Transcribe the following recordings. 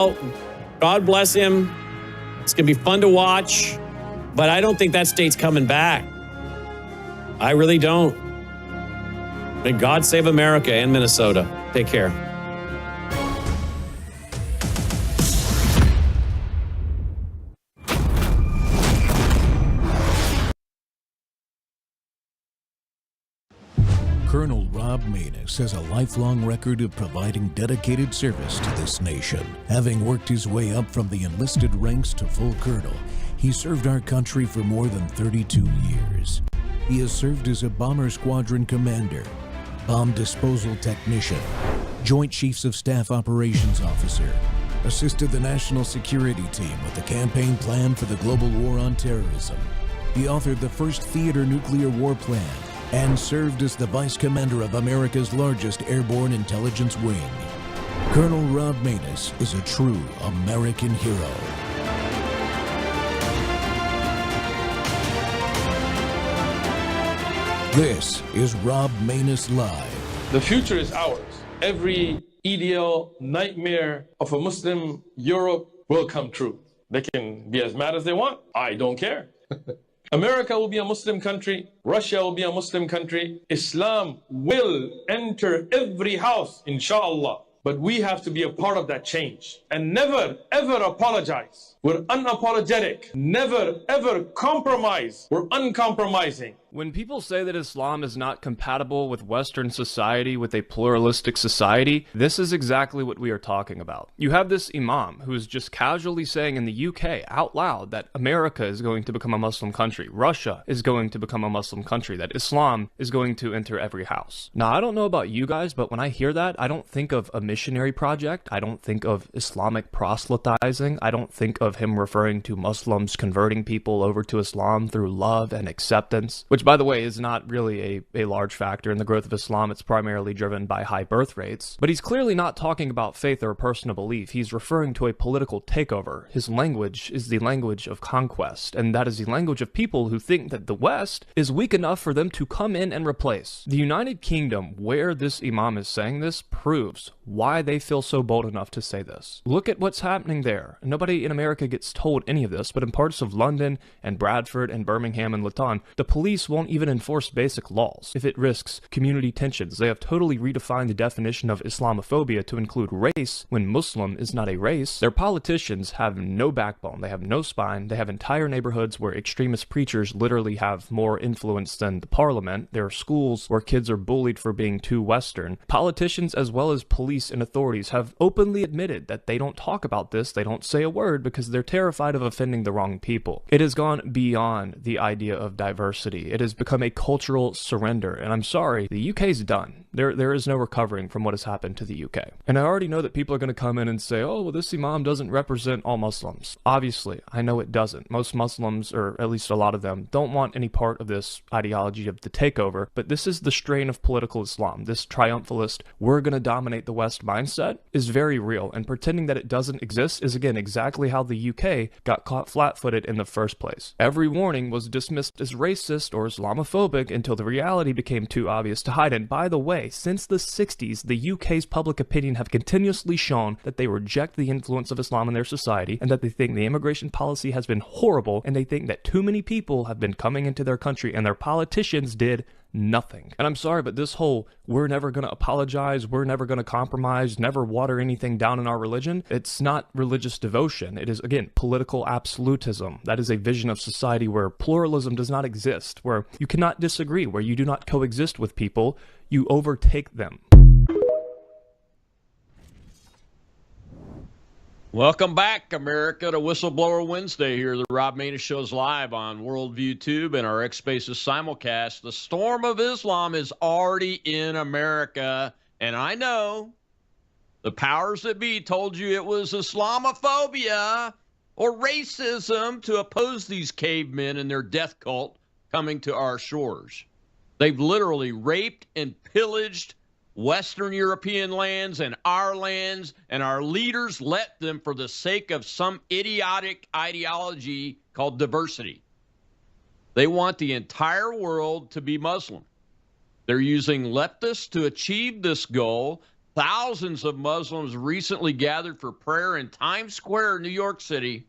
God bless him. It's going to be fun to watch, but I don't think that state's coming back. I really don't. May God save America and Minnesota. Take care. Colonel Rob Maness has a lifelong record of providing dedicated service to this nation. Having worked his way up from the enlisted ranks to full colonel, he served our country for more than 32 years. He has served as a bomber squadron commander, bomb disposal technician, Joint Chiefs of Staff Operations Officer, assisted the National Security Team with the campaign plan for the global war on terrorism. He authored the first theater nuclear war plan, and served as the Vice Commander of America's largest airborne intelligence wing. Colonel Rob Maness is a true American hero. This is Rob Maness Live. The future is ours. Every ideal nightmare of a Muslim Europe will come true. They can be as mad as they want. I don't care. America will be a Muslim country. Russia will be a Muslim country. Islam will enter every house, inshallah. But we have to be a part of that change and never, ever apologize. We're unapologetic. Never, ever compromise. We're uncompromising. When people say that Islam is not compatible with Western society, with a pluralistic society, this is exactly what we are talking about. You have this imam who is just casually saying in the UK out loud that America is going to become a Muslim country, Russia is going to become a Muslim country, that Islam is going to enter every house. Now, I don't know about you guys, but when I hear that, I don't think of a missionary project. I don't think of Islamic proselytizing. I don't think of him referring to Muslims converting people over to Islam through love and acceptance, which, by the way, is not really a large factor in the growth of Islam. It's primarily driven by high birth rates. But he's clearly not talking about faith or a personal belief. He's referring to a political takeover. His language is the language of conquest, and that is the language of people who think that the West is weak enough for them to come in and replace. The United Kingdom, where this imam is saying this, proves why they feel so bold enough to say this. Look at what's happening there. Nobody in America gets told any of this, but in parts of London and Bradford and Birmingham and Luton, the police won't even enforce basic laws if it risks community tensions. They have totally redefined the definition of Islamophobia to include race when Muslim is not a race. Their politicians have no backbone. They have no spine. They have entire neighborhoods where extremist preachers literally have more influence than the parliament. There are schools where kids are bullied for being too Western. Politicians as well as police and authorities have openly admitted that they don't talk about this. They don't say a word because they're terrified of offending the wrong people. It has gone beyond the idea of diversity. It has become a cultural surrender, and I'm sorry, the UK's done. There is no recovering from what has happened to the UK. And I already know that people are going to come in and say, oh, well, this imam doesn't represent all Muslims. Obviously, I know it doesn't. Most Muslims, or at least a lot of them, don't want any part of this ideology of the takeover, but this is the strain of political Islam. This triumphalist, we're going to dominate the West mindset is very real, and pretending that it doesn't exist is, again, exactly how the UK got caught flat-footed in the first place. Every warning was dismissed as racist or Islamophobic until the reality became too obvious to hide. And by the way, since the 60s, the UK's public opinion have continuously shown that they reject the influence of Islam in their society, and that they think the immigration policy has been horrible, and they think that too many people have been coming into their country, and their politicians did nothing. And I'm sorry, but this whole we're never going to apologize, we're never going to compromise, never water anything down in our religion, it's not religious devotion. It is, again, political absolutism. That is a vision of society where pluralism does not exist, where you cannot disagree, where you do not coexist with people, you overtake them. Welcome back, America, to Whistleblower Wednesday here. The Rob Maness Show's live on Worldview Tube and our X Spaces simulcast. The storm of Islam is already in America, and I know the powers that be told you it was Islamophobia or racism to oppose these cavemen and their death cult coming to our shores. They've literally raped and pillaged Western European lands and our leaders let them for the sake of some idiotic ideology called diversity. They want the entire world to be Muslim. They're using leftists to achieve this goal. Thousands of Muslims recently gathered for prayer in Times Square, New York City.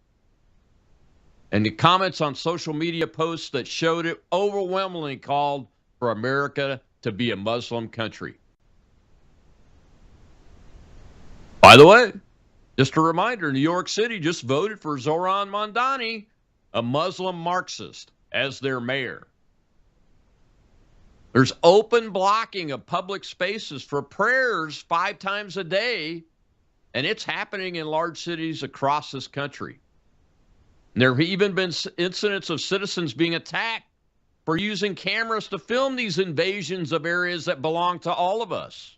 And the comments on social media posts that showed it overwhelmingly called for America to be a Muslim country. By the way, just a reminder, New York City just voted for Zohran Mamdani, a Muslim Marxist, as their mayor. There's open blocking of public spaces for prayers 5 times a day, and it's happening in large cities across this country. And there have even been incidents of citizens being attacked for using cameras to film these invasions of areas that belong to all of us.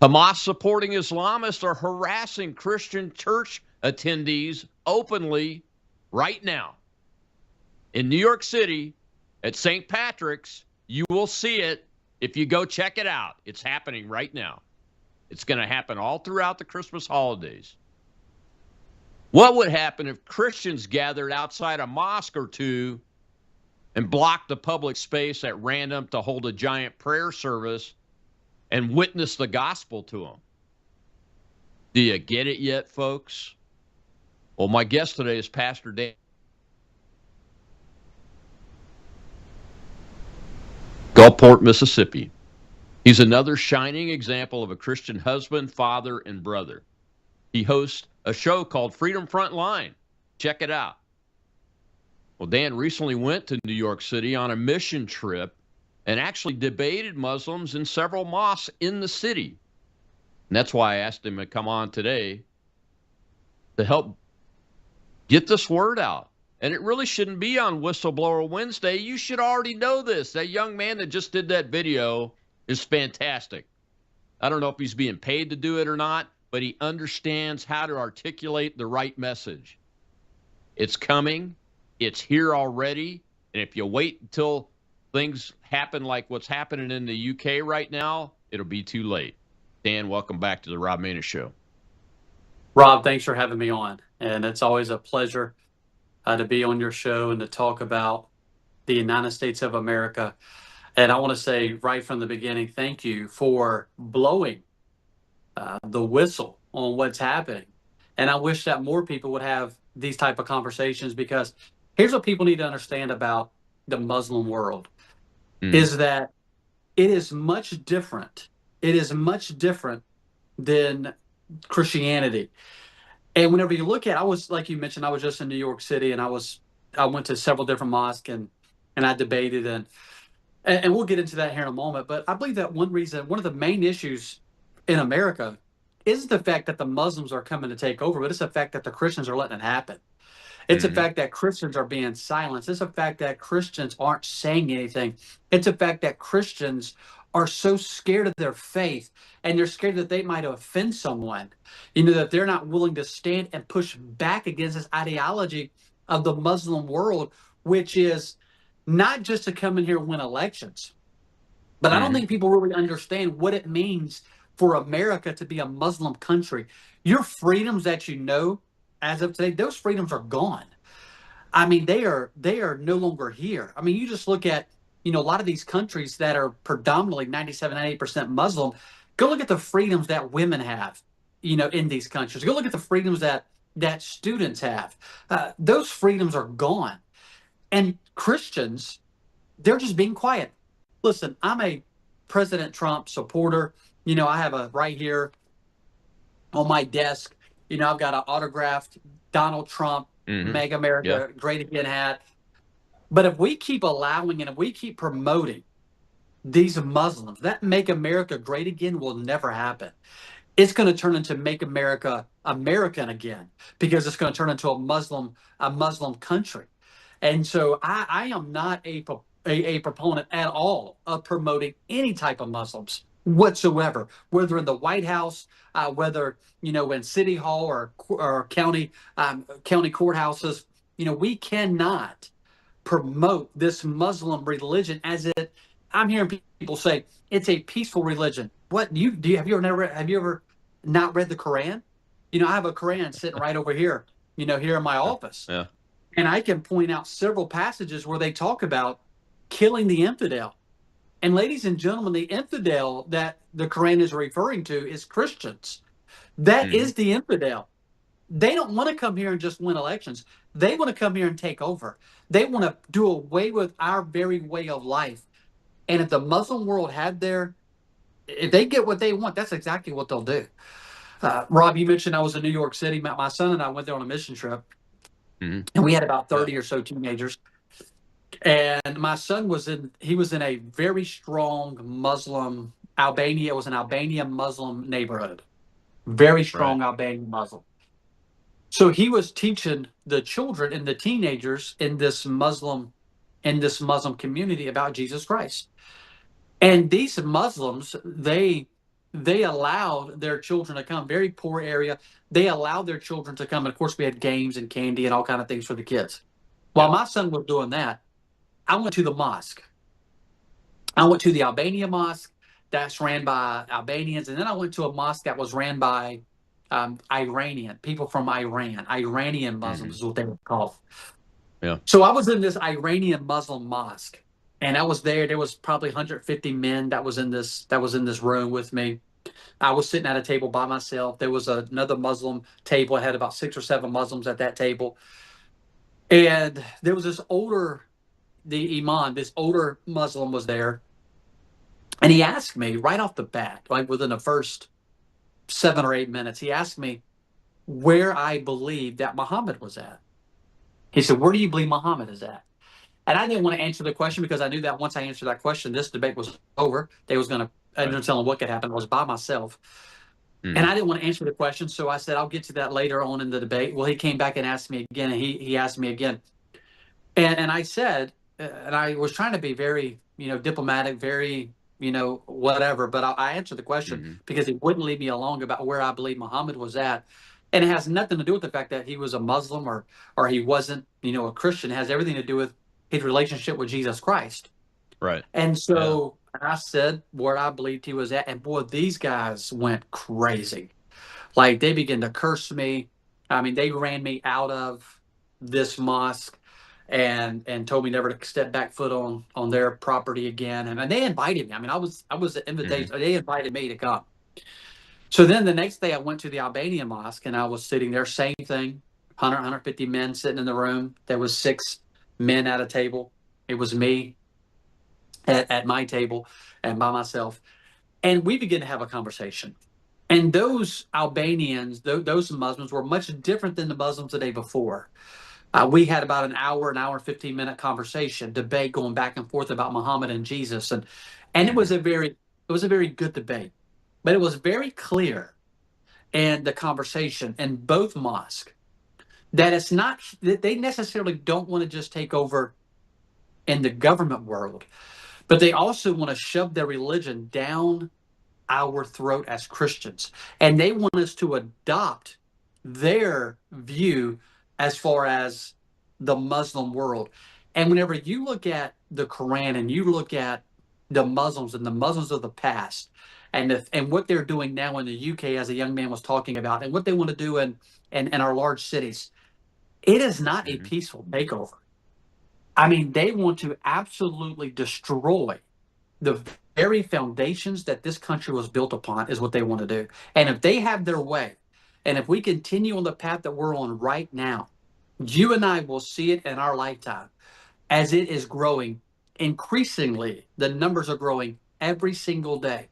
Hamas-supporting Islamists are harassing Christian church attendees openly right now. In New York City, at St. Patrick's, you will see it if you go check it out. It's happening right now. It's going to happen all throughout the Christmas holidays. What would happen if Christians gathered outside a mosque or two and blocked the public space at random to hold a giant prayer service and witness the gospel to them? Do you get it yet, folks? Well, my guest today is Pastor Dan. Gulfport, Mississippi. He's another shining example of a Christian husband, father, and brother. He hosts a show called Freedom Frontline. Check it out. Well, Dan recently went to New York City on a mission trip and actually debated Muslims in several mosques in the city. And that's why I asked him to come on today to help get this word out. And it really shouldn't be on Whistleblower Wednesday. You should already know this. That young man that just did that video is fantastic. I don't know if he's being paid to do it or not, but he understands how to articulate the right message. It's coming. It's here already. And if you wait until things happen like what's happening in the UK right now, it'll be too late. Dan, welcome back to the Rob Maness Show. Rob, thanks for having me on. And it's always a pleasure to be on your show and to talk about the United States of America. And I want to say right from the beginning, thank you for blowing the whistle on what's happening. And I wish that more people would have these type of conversations, because here's what people need to understand about the Muslim world is that it is much different. It is much different than Christianity. And whenever you look at, I was, like you mentioned, I was just in New York City, and I went to several different mosques and I debated, and we'll get into that here in a moment. But I believe that one of the main issues in America isn't the fact that the Muslims are coming to take over, but it's the fact that the Christians are letting it happen. It's the fact that Christians are being silenced. It's the fact that Christians aren't saying anything. It's the fact that Christians are so scared of their faith, and they're scared that they might offend someone, that they're not willing to stand and push back against this ideology of the Muslim world, which is not just to come in here and win elections. But I don't think people really understand what it means for America to be a Muslim country. Your freedoms that you know as of today, those freedoms are gone. I mean, they are no longer here. I mean, you just look at a lot of these countries that are predominantly 97, 98% Muslim. Go look at the freedoms that women have, in these countries. Go look at the freedoms that students have. Those freedoms are gone. And Christians, they're just being quiet. Listen, I'm a President Trump supporter. I have a right here on my desk. I've got an autographed Donald Trump, Make America Great Again hat. But if we keep allowing and if we keep promoting these Muslims, that Make America Great Again will never happen. It's going to turn into Make America American again, because it's going to turn into a Muslim country. And so I am not a proponent at all of promoting any type of Muslims whatsoever, whether in the White House, whether in City Hall or county courthouses. We cannot promote this Muslim religion I'm hearing people say it's a peaceful religion. What have you ever not read the Quran? I have a Quran sitting right over here, here in my office. Yeah. And I can point out several passages where they talk about killing the infidel. And ladies and gentlemen, the infidel that the Quran is referring to is Christians. That is the infidel. They don't want to come here and just win elections. They want to come here and take over. They want to do away with our very way of life. And if the Muslim world if they get what they want, that's exactly what they'll do. Rob, you mentioned I was in New York City. My son and I went there on a mission trip, and we had about 30 or so teenagers. And my son was in a very strong Muslim Albania. It was an Albanian Muslim neighborhood, very strong Albanian Muslim. So he was teaching the children and the teenagers in this Muslim community about Jesus Christ. And these Muslims, they allowed their children to come. Very poor area. They allowed their children to come. And of course, we had games and candy and all kind of things for the kids. While my son was doing that, I went to the mosque. I went to the Albania mosque that's ran by Albanians, and then I went to a mosque that was ran by Iranian people from Iran. Iranian Muslims is what they were called. Yeah. So I was in this Iranian Muslim mosque, and I was there. There was probably 150 men that was in this room with me. I was sitting at a table by myself. There was another Muslim table. I had about 6 or 7 Muslims at that table, and there was the imam, this older Muslim was there, and he asked me right off the bat, like within the first 7 or 8 minutes, he asked me where I believed that Muhammad was at. He said, "Where do you believe Muhammad is at?" And I didn't want to answer the question because I knew that once I answered that question, this debate was over. They was going to, I didn't tell them what could happen. I was by myself. And I didn't want to answer the question. So I said, I'll get to that later on in the debate. Well, he came back and asked me again, and he asked me again. And I said, and I was trying to be very, diplomatic, very, whatever. But I answered the question because he wouldn't leave me alone about where I believe Muhammad was at. And it has nothing to do with the fact that he was a Muslim or he wasn't, a Christian. It has everything to do with his relationship with Jesus Christ. Right. And so I said where I believed he was at. And boy, these guys went crazy. Like they began to curse me. I mean, they ran me out of this mosque and told me never to step back foot on their property again. And they invited me. I mean, I was the invitation. They invited me to come. So then the next day I went to the Albanian mosque and I was sitting there, same thing, 150 men sitting in the room. There was 6 men at a table. It was me at my table and by myself. And we began to have a conversation. And those Albanians, those Muslims were much different than the Muslims the day before. We had about an hour and 15-minute conversation, debate going back and forth about Muhammad and Jesus. And it was a very good debate. But it was very clear in the conversation in both mosques that it's not that they necessarily don't want to just take over in the government world, but they also want to shove their religion down our throat as Christians. And they want us to adopt their view as far as the Muslim world. And whenever you look at the Quran and you look at the Muslims and the Muslims of the past, and what they're doing now in the UK, as a young man was talking about, and what they want to do in our large cities, it is not a peaceful takeover. I mean, they want to absolutely destroy the very foundations that this country was built upon is what they want to do. And if they have their way, and if we continue on the path that we're on right now, you and I will see it in our lifetime as it is growing increasingly. The numbers are growing every single day.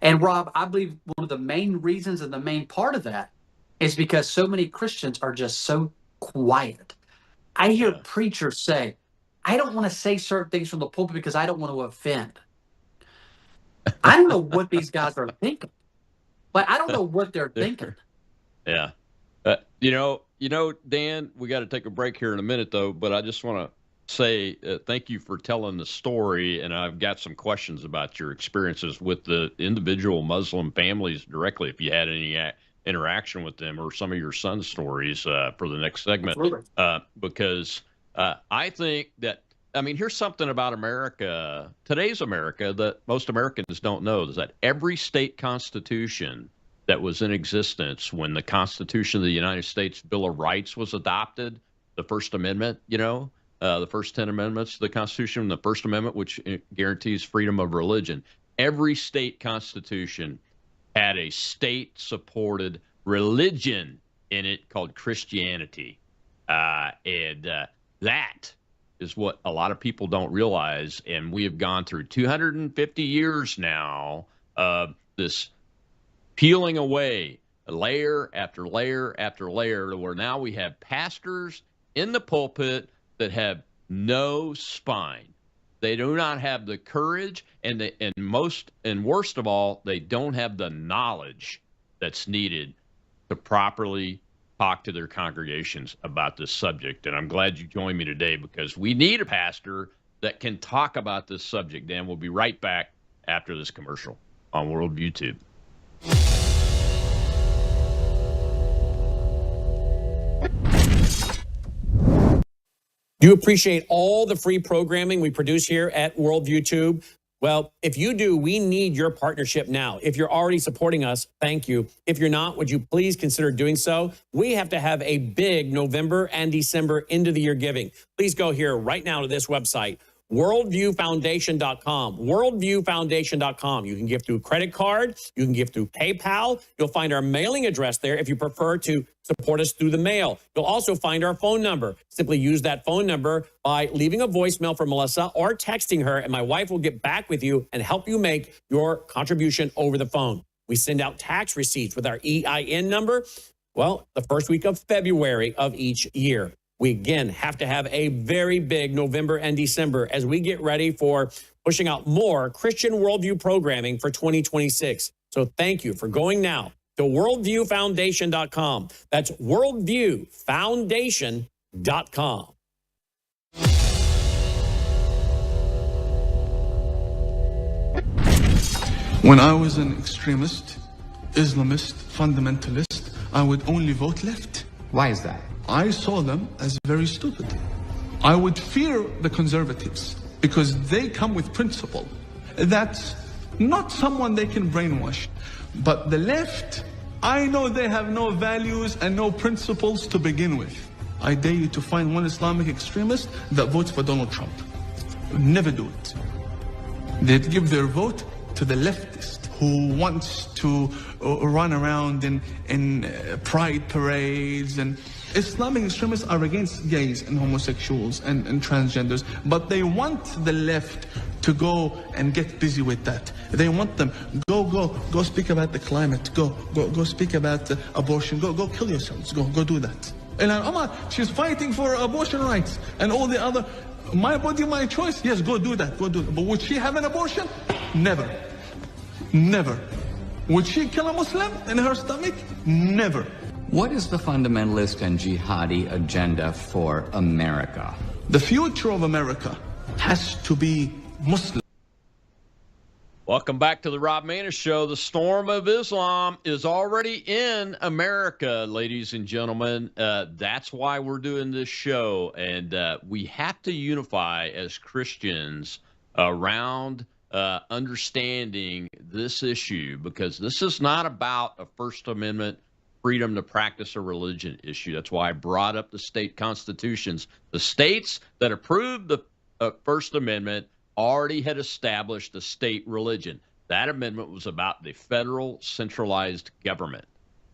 And Rob, I believe one of the main reasons and the main part of that is because so many Christians are just so quiet. I hear preachers say, I don't want to say certain things from the pulpit because I don't want to offend. I don't know what these guys are thinking. Like, I don't know what they're thinking. Yeah. Dan, we got to take a break here in a minute, though, but I just want to say thank you for telling the story, and I've got some questions about your experiences with the individual Muslim families directly, if you had any interaction with them or some of your son's stories for the next segment. Because I think that, I mean, here's something about America, today's America, that most Americans don't know, is that every state constitution that was in existence when the Constitution of the United States Bill of Rights was adopted, the First Amendment, the first 10 amendments to the Constitution, the First Amendment, which guarantees freedom of religion. Every state constitution had a state-supported religion in it called Christianity. And that is what a lot of people don't realize. And we have gone through 250 years now of this peeling away layer after layer after layer, where now we have pastors in the pulpit that have no spine. They do not have the courage, and worst of all, they don't have the knowledge that's needed to properly talk to their congregations about this subject. And I'm glad you joined me today, because we need a pastor that can talk about this subject. Dan, we'll be right back after this commercial on Worldview Tube. Do you appreciate all the free programming we produce here at Worldview Tube? Well, if you do, we need your partnership now. If you're already supporting us, thank you. If you're not, would you please consider doing so? We have to have a big November and December end of the year giving. Please go here right now to this website, worldviewfoundation.com, worldviewfoundation.com. You can give through credit card. You can give through PayPal. You'll find our mailing address there if you prefer to support us through the mail. You'll also find our phone number. Simply use that phone number by leaving a voicemail for Melissa or texting her, and my wife will get back with you and help you make your contribution over the phone. We send out tax receipts with our EIN number, well, the first week of February of each year. We, again, have to have a very big November and December as we get ready for pushing out more Christian worldview programming for 2026. So thank you for going now to worldviewfoundation.com. That's worldviewfoundation.com. When I was an extremist, Islamist, fundamentalist, I would only vote left. Why is that? I saw them as very stupid. I would fear the conservatives because they come with principle. That's not someone they can brainwash. But the left, I know they have no values and no principles to begin with. I dare you to find one Islamic extremist that votes for Donald Trump. Never do it. They'd give their vote to the leftist who wants to run around in pride parades. And Islamic extremists are against gays and homosexuals and transgenders, but they want the left to go and get busy with that. They want them, go speak about the climate, go speak about abortion, go kill yourselves, go do that. And Omar, she's fighting for abortion rights and all the other, my body, my choice. Yes, go do that, But would she have an abortion? Never. Never. Would she kill a Muslim in her stomach? Never. What is the fundamentalist and jihadi agenda for America? The future of America has to be Muslim. Welcome back to the Rob Maness Show. The storm of Islam is already in America, ladies and gentlemen. That's why we're doing this show. And we have to unify as Christians around understanding this issue, because this is not about a First Amendment freedom to practice a religion issue. That's why I brought up the state constitutions. The states that approved the First Amendment already had established a state religion. That amendment was about the federal centralized government.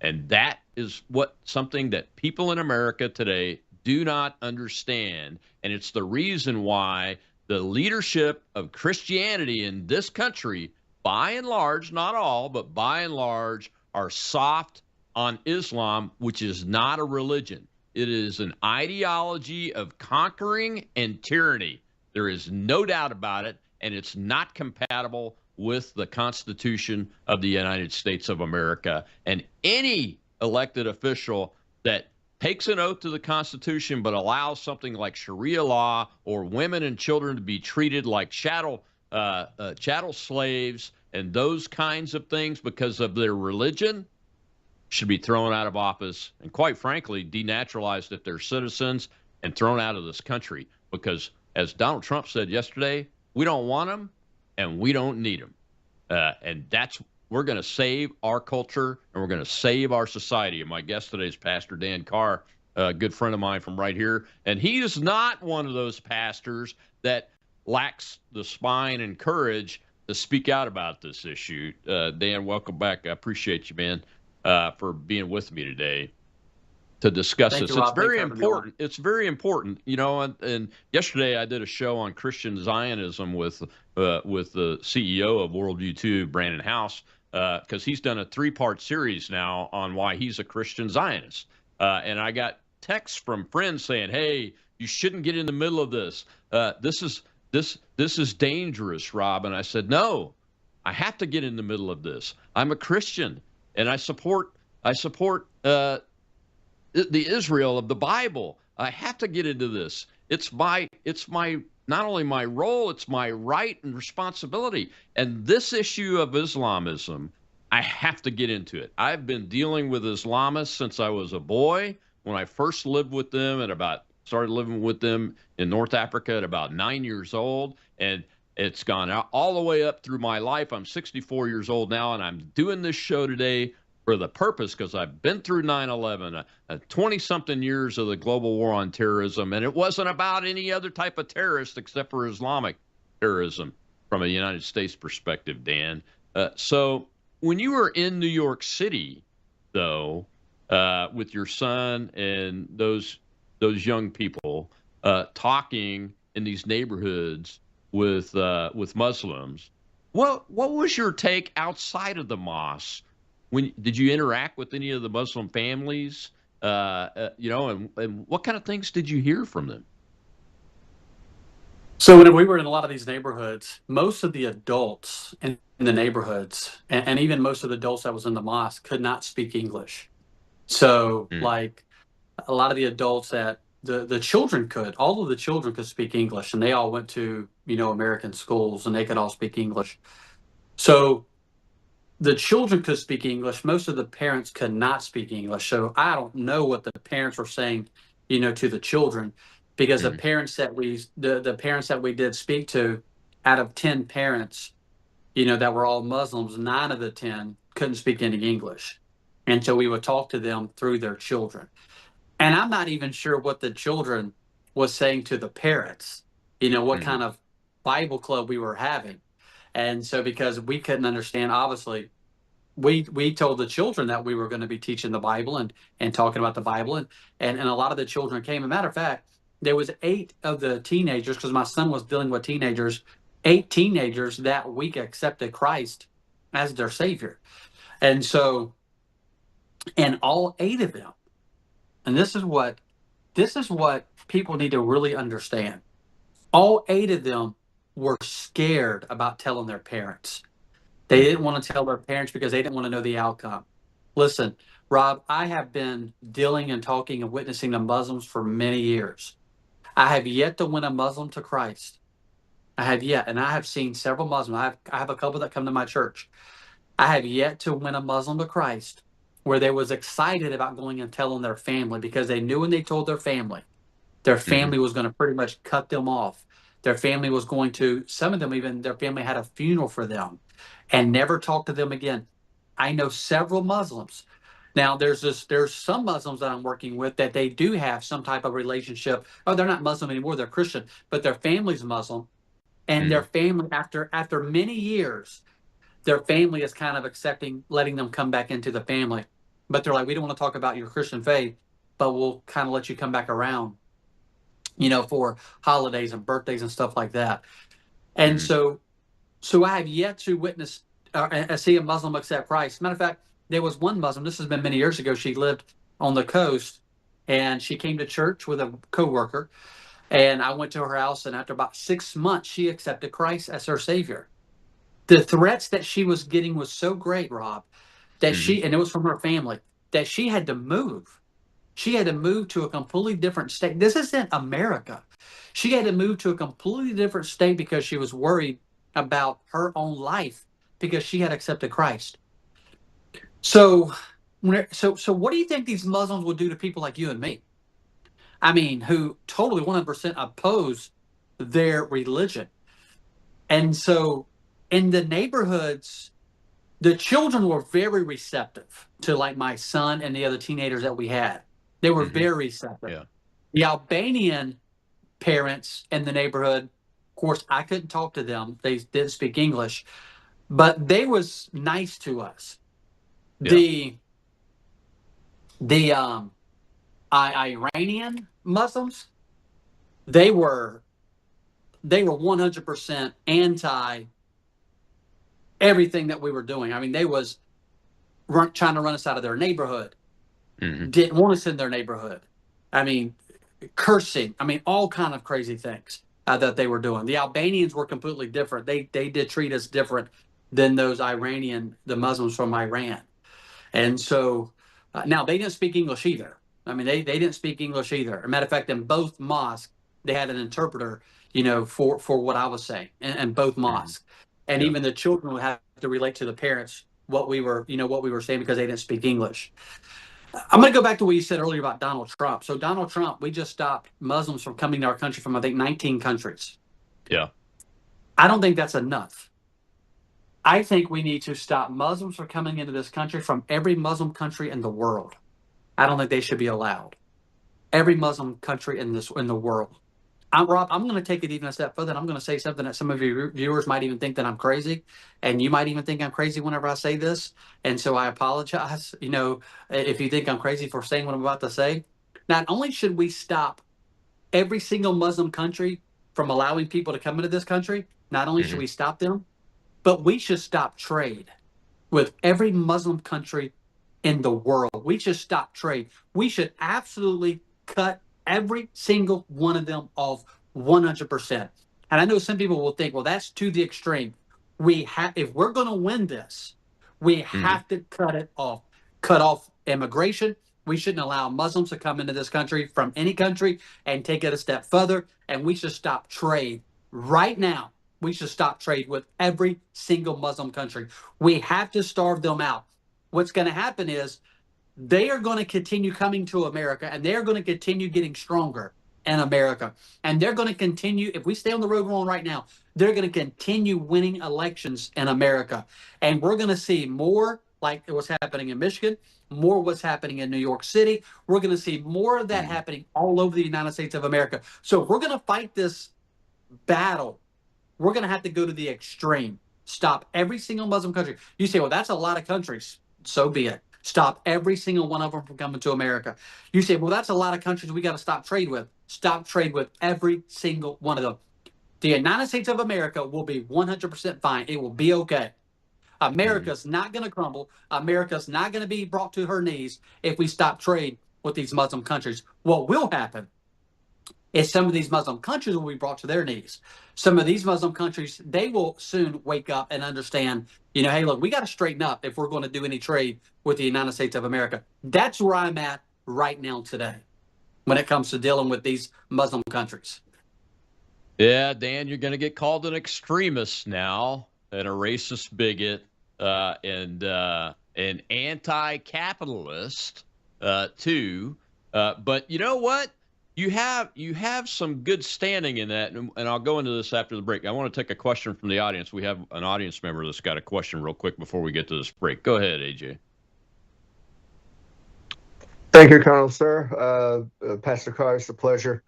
And that is something that people in America today do not understand. And it's the reason why the leadership of Christianity in this country, by and large, not all, but by and large, are soft on Islam, which is not a religion. It is an ideology of conquering and tyranny. There is no doubt about it, and it's not compatible with the Constitution of the United States of America. And any elected official that takes an oath to the Constitution but allows something like Sharia law or women and children to be treated like chattel slaves and those kinds of things because of their religion should be thrown out of office and, quite frankly, denaturalized if they're citizens and thrown out of this country. Because, as Donald Trump said yesterday, we don't want them and we don't need them. And we're going to save our culture and we're going to save our society. And my guest today is Pastor Dan Carr a good friend of mine from right here, and he is not one of those pastors that lacks the spine and courage to speak out about this issue. Dan, welcome back. I appreciate you, man, for being with me today to discuss Thank this. you, It's Rob. Thanks very for having me on. important. It's very important, and yesterday I did a show on Christian Zionism with the CEO of Worldview 2, Brandon House, because he's done a 3-part series now on why he's a Christian Zionist. And I got texts from friends saying, "Hey, you shouldn't get in the middle of this. This is dangerous, Rob." And I said, "No, I have to get in the middle of this. I'm a Christian, and I support the Israel of the Bible. I have to get into this. It's my not only my role, it's my right and responsibility. And this issue of Islamism, I have to get into it. I've been dealing with Islamists since I was a boy. When I first lived with them started living with them in North Africa at about 9 years old, and it's gone all the way up through my life. I'm 64 years old now, and I'm doing this show today for the purpose, because I've been through 9/11, 20-something years of the global war on terrorism, and it wasn't about any other type of terrorist except for Islamic terrorism from a United States perspective, Dan. So when you were in New York City, though, with your son and those young people talking in these neighborhoods with Muslims, what was your take outside of the mosque? Did you interact with any of the Muslim families, and what kind of things did you hear from them? So when we were in a lot of these neighborhoods, most of the adults in the neighborhoods, and even most of the adults that was in the mosque, could not speak English. So like a lot of the adults that the children could, all of the children could speak English, and they all went to, American schools, and they could all speak English. So the children could speak English. Most of the parents could not speak English. So I don't know what the parents were saying, to the children, because the parents that we did speak to, out of 10 parents, that were all Muslims, 9 of the 10 couldn't speak any English. And so we would talk to them through their children. And I'm not even sure what the children was saying to the parents, what kind of Bible club we were having. And so because we couldn't understand, obviously, we told the children that we were going to be teaching the Bible and talking about the Bible. And a lot of the children came. As a matter of fact, there was 8 of the teenagers, because my son was dealing with teenagers, 8 teenagers that week accepted Christ as their Savior. And so, and all 8 of them, and this is what people need to really understand. All 8 of them were scared about telling their parents. They didn't want to tell their parents because they didn't want to know the outcome. Listen, Rob, I have been dealing and talking and witnessing to Muslims for many years. I have yet to win a Muslim to Christ. I have yet, and I have seen several Muslims. I have a couple that come to my church. I have yet to win a Muslim to Christ where they was excited about going and telling their family, because they knew when they told their family was going to pretty much cut them off. Their family was going to, some of them even, their family had a funeral for them and never talk to them again. I know several Muslims. Now, there's some Muslims that I'm working with that they do have some type of relationship. Oh, they're not Muslim anymore, they're Christian, but their family's Muslim. And their family, after many years, their family is kind of accepting, letting them come back into the family. But they're like, we don't want to talk about your Christian faith, but we'll kind of let you come back around, for holidays and birthdays and stuff like that. And so I have yet to witness, see a Muslim accept Christ. Matter of fact, there was one Muslim, this has been many years ago, she lived on the coast, and she came to church with a coworker, and I went to her house, and after about 6 months, she accepted Christ as her Savior. The threats that she was getting was so great, Rob, that and it was from her family, that she had to move. She had to move to a completely different state. This isn't America. She had to move to a completely different state because she was worried about her own life because she had accepted Christ. So what do you think these Muslims will do to people like you and me? I mean, who totally 100% oppose their religion. And so in the neighborhoods, the children were very receptive to, like, my son and the other teenagers that we had. They were very separate. Yeah. The Albanian parents in the neighborhood, of course, I couldn't talk to them. They didn't speak English, but they was nice to us. Yeah. The Iranian Muslims, they were 100% anti everything that we were doing. I mean, they was trying to run us out of their neighborhood, didn't want us in their neighborhood. I mean, cursing. I mean, all kind of crazy things that they were doing. The Albanians were completely different. They did treat us different than the Muslims from Iran. And so now they didn't speak English either. I mean, they didn't speak English either. As a matter of fact, in both mosques, they had an interpreter, for what I was saying in both mosques. And even the children would have to relate to the parents what we were saying because they didn't speak English. I'm going to go back to what you said earlier about Donald Trump. So Donald Trump, we just stopped Muslims from coming to our country from, I think, 19 countries. Yeah. I don't think that's enough. I think we need to stop Muslims from coming into this country from every Muslim country in the world. I don't think they should be allowed. Every Muslim country in the world. Rob, I'm going to take it even a step further. And I'm going to say something that some of your viewers might even think that I'm crazy, and you might even think I'm crazy whenever I say this. And so I apologize, if you think I'm crazy for saying what I'm about to say. Not only should we stop every single Muslim country from allowing people to come into this country, not only should we stop them, but we should stop trade with every Muslim country in the world. We should stop trade. We should absolutely cut every single one of them off 100%. And I know some people will think, well, that's to the extreme. If we're going to win this, we have to cut it off. Cut off immigration. We shouldn't allow Muslims to come into this country from any country, and take it a step further. And we should stop trade right now. We should stop trade with every single Muslim country. We have to starve them out. What's going to happen is they are going to continue coming to America, and they're going to continue getting stronger in America. And they're going to continue, if we stay on the road we're on right now, they're going to continue winning elections in America. And we're going to see more like what's happening in Michigan, more what's happening in New York City. We're going to see more of that happening all over the United States of America. So if we're going to fight this battle, we're going to have to go to the extreme. Stop every single Muslim country. You say, well, that's a lot of countries. So be it. Stop every single one of them from coming to America. You say, well, that's a lot of countries we got to stop trade with. Stop trade with every single one of them. The United States of America will be 100% fine. It will be okay. America's not going to crumble. America's not going to be brought to her knees if we stop trade with these Muslim countries. What will happen is some of these Muslim countries will be brought to their knees. Some of these Muslim countries, they will soon wake up and understand, hey, look, we got to straighten up if we're going to do any trade with the United States of America. That's where I'm at right now today when it comes to dealing with these Muslim countries. Yeah, Dan, you're going to get called an extremist now, and a racist bigot, and an anti-capitalist, too. But you know what? You have some good standing in that, and I'll go into this after the break. I want to take a question from the audience. We have an audience member that's got a question real quick before we get to this break. Go ahead, AJ. Thank you, Colonel, sir. Pastor Carr, it's a pleasure.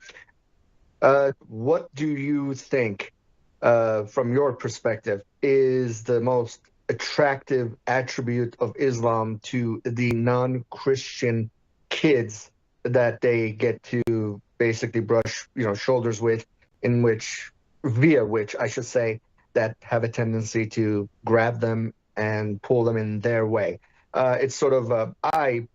What do you think, from your perspective, is the most attractive attribute of Islam to the non-Christian kids that they get to basically brush, shoulders with, via which I should say, that have a tendency to grab them and pull them in their way? It's sort of I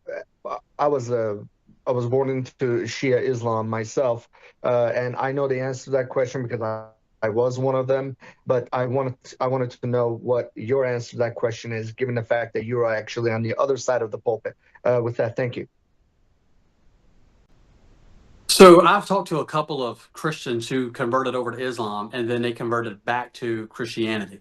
was born into Shia Islam myself, and I know the answer to that question because I was one of them. But I wanted to know what your answer to that question is, given the fact that you are actually on the other side of the pulpit. With that, thank you. So I've talked to a couple of Christians who converted over to Islam, and then they converted back to Christianity.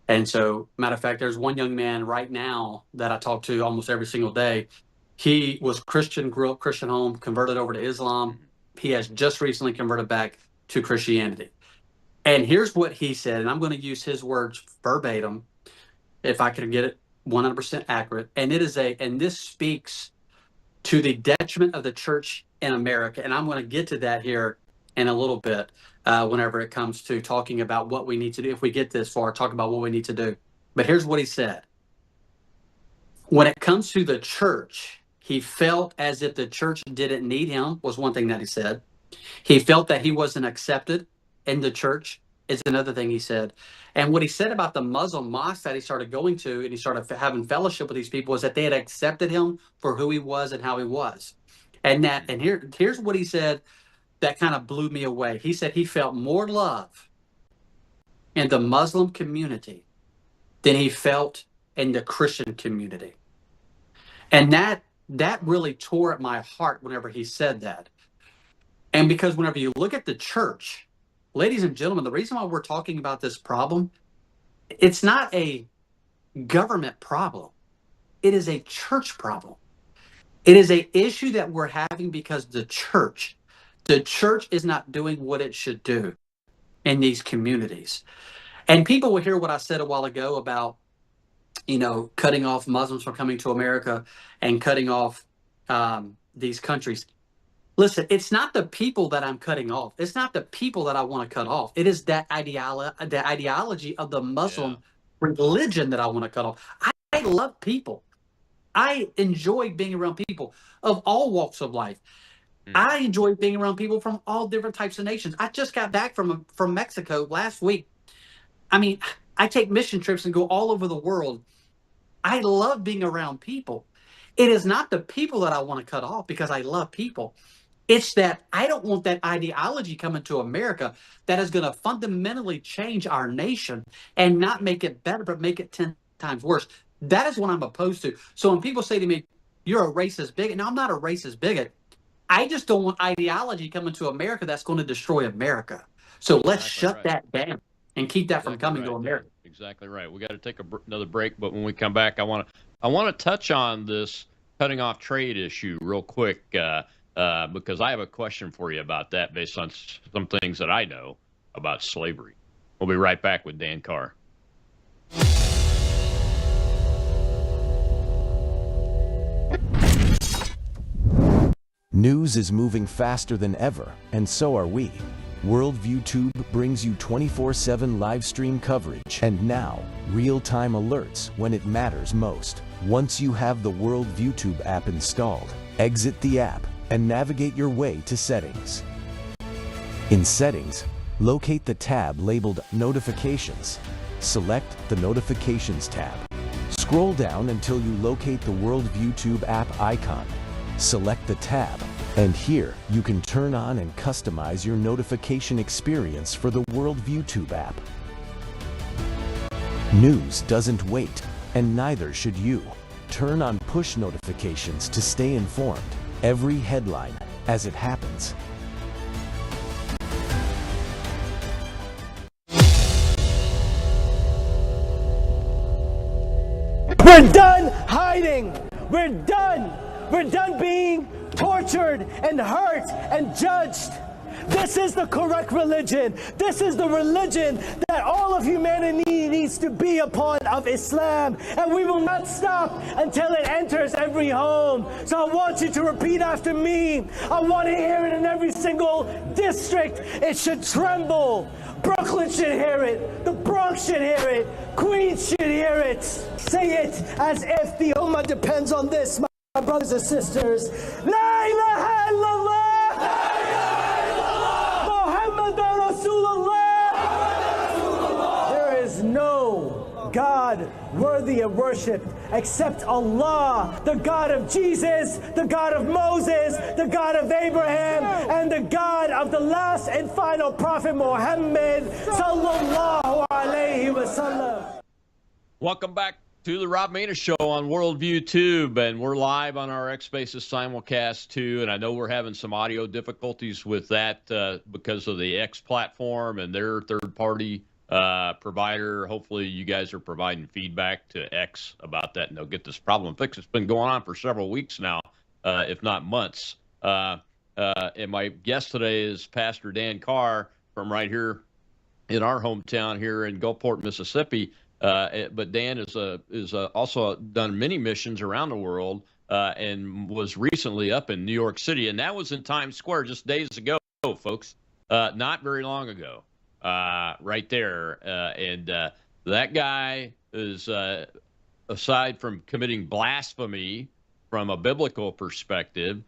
And so, matter of fact, there's one young man right now that I talk to almost every single day. He was Christian, grew up Christian home, converted over to Islam. He has just recently converted back to Christianity. And here's what he said, and I'm going to use his words verbatim, if I could get it 100% accurate. And this speaks to the detriment of the church in America. And I'm going to get to that here in a little bit whenever it comes to talking about what we need to do. If we get this far, talk about what we need to do. But here's what he said. When it comes to the church, he felt as if the church didn't need him, was one thing that he said. He felt that he wasn't accepted in the church, is another thing he said. And what he said about the Muslim mosque that he started going to and he started having fellowship with these people is that they had accepted him for who he was and how he was. And here's what he said that kind of blew me away. He said he felt more love in the Muslim community than he felt in the Christian community. And that really tore at my heart whenever he said that. And because whenever you look at the church, ladies and gentlemen, the reason why we're talking about this problem, it's not a government problem. It is a church problem. It is an issue that we're having because the church is not doing what it should do in these communities. And people will hear what I said a while ago about, cutting off Muslims from coming to America and cutting off these countries. Listen, it's not the people that I'm cutting off. It's not the people that I want to cut off. It is that ideology of the Muslim religion that I want to cut off. I love people. I enjoy being around people of all walks of life. I enjoy being around people from all different types of nations. I just got back from Mexico last week. I mean, I take mission trips and go all over the world. I love being around people. It is not the people that I want to cut off because I love people. It's that I don't want that ideology coming to America that is going to fundamentally change our nation and not make it better, but make it 10 times worse. That is what I'm opposed to. So when people say to me, you're a racist bigot. No, I'm not a racist bigot. I just don't want ideology coming to America that's going to destroy America. So let's shut that down and keep that from coming to America. Exactly right. We got to take another break, but when we come back, I want to touch on this cutting off trade issue real quick because I have a question for you about that based on some things that I know about slavery. We'll be right back with Dan Carr. News is moving faster than ever, and so are we. Worldview Tube brings you 24/7 live stream coverage and now real-time alerts when it matters most. Once you have the Worldview Tube app installed, exit the app and navigate your way to Settings. In Settings, locate the tab labeled Notifications. Select the Notifications tab. Scroll down until you locate the Worldview Tube app icon. Select the tab, and here you can turn on and customize your notification experience for the Worldview Tube app. News doesn't wait, and neither should you. Turn on push notifications to stay informed. Every headline as it happens. We're done hiding. We're done. We're done being tortured and hurt and judged. This is the correct religion. This is the religion that all of humanity needs to be upon, of Islam. And we will not stop until it enters every home. So I want you to repeat after me. I want to hear it in every single district. It should tremble. Brooklyn should hear it. The Bronx should hear it. Queens should hear it. Say it as if the Ummah depends on this, my brothers and sisters. La ilaha illallah. La ilaha illallah. Muhammadan Rasulullah. There is no God worthy of worship except Allah, the God of Jesus, the God of Moses, the God of Abraham, and the God of the last and final prophet Muhammad sallallahu alayhi wa sallam. Welcome back to the Rob Maness Show on Worldview Tube, and we're live on our X Spaces simulcast too. And I know we're having some audio difficulties with that because of the X platform and their third-party provider. Hopefully, you guys are providing feedback to X about that, and they'll get this problem fixed. It's been going on for several weeks now, if not months. And my guest today is Pastor Dan Carr from right here in our hometown here in Gulfport, Mississippi. But Dan is also done many missions around the world and was recently up in New York City, and that was in Times Square just days ago, folks, not very long ago, right there. And that guy is, aside from committing blasphemy from a biblical perspective,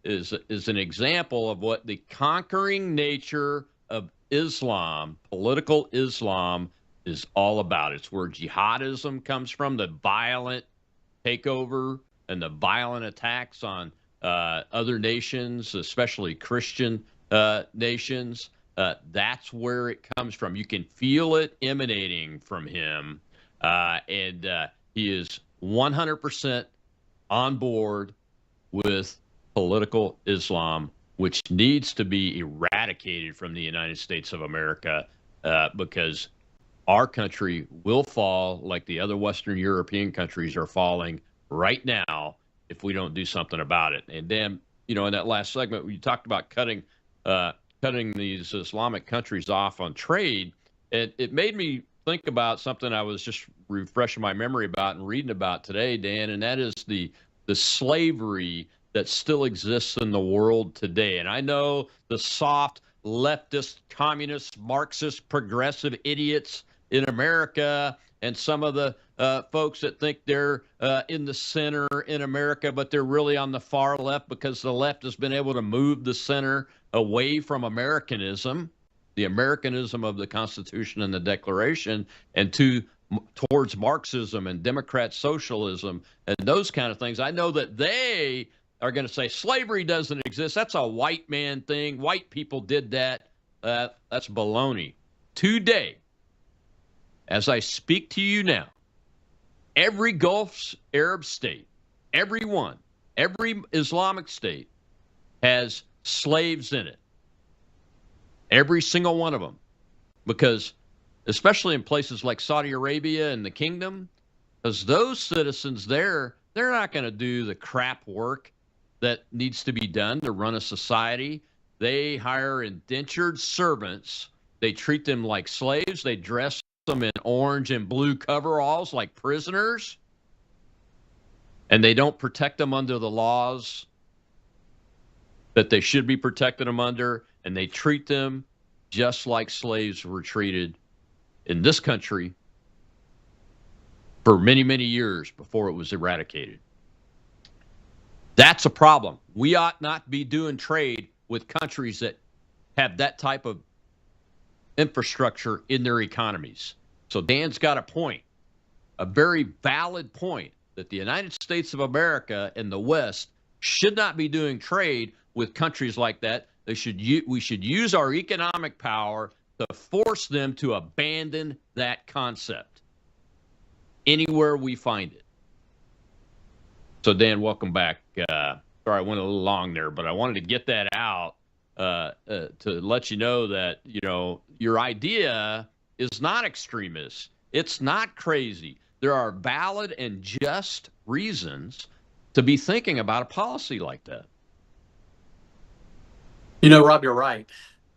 is an example of what the conquering nature of Islam, political Islam, is all about. It's where jihadism comes from, the violent takeover and the violent attacks on other nations, especially Christian nations. That's where it comes from. You can feel it emanating from him, and he is 100% on board with political Islam, which needs to be eradicated from the United States of America, because our country will fall like the other Western European countries are falling right now if we don't do something about it. And then, in that last segment, we talked about cutting these Islamic countries off on trade. It made me think about something I was just refreshing my memory about and reading about today, Dan, and that is the slavery that still exists in the world today. And I know the soft leftist, communist, Marxist, progressive idiots in America and some of the folks that think they're in the center in America, but they're really on the far left because the left has been able to move the center away from Americanism, the Americanism of the Constitution and the Declaration, and towards Marxism and Democrat socialism and those kind of things. I know that they are going to say slavery doesn't exist. That's a white man thing. White people did that. That's baloney. Today, as I speak to you now, every Gulf Arab state, every Islamic state has slaves in it. Every single one of them. Because especially in places like Saudi Arabia and the kingdom, because those citizens there, they're not going to do the crap work that needs to be done to run a society. They hire indentured servants. They treat them like slaves. They dress them in orange and blue coveralls like prisoners. And they don't protect them under the laws that they should be protecting them under. And they treat them just like slaves were treated in this country for many, many years before it was eradicated. That's a problem. We ought not be doing trade with countries that have that type of infrastructure in their economies. So Dan's got a point, a very valid point, that the United States of America and the West should not be doing trade with countries like that. We should use our economic power to force them to abandon that concept anywhere we find it. So, Dan, welcome back. Sorry, I went a little long there, but I wanted to get that out to let you know that, your idea is not extremist. It's not crazy. There are valid and just reasons to be thinking about a policy like that. Rob, you're right.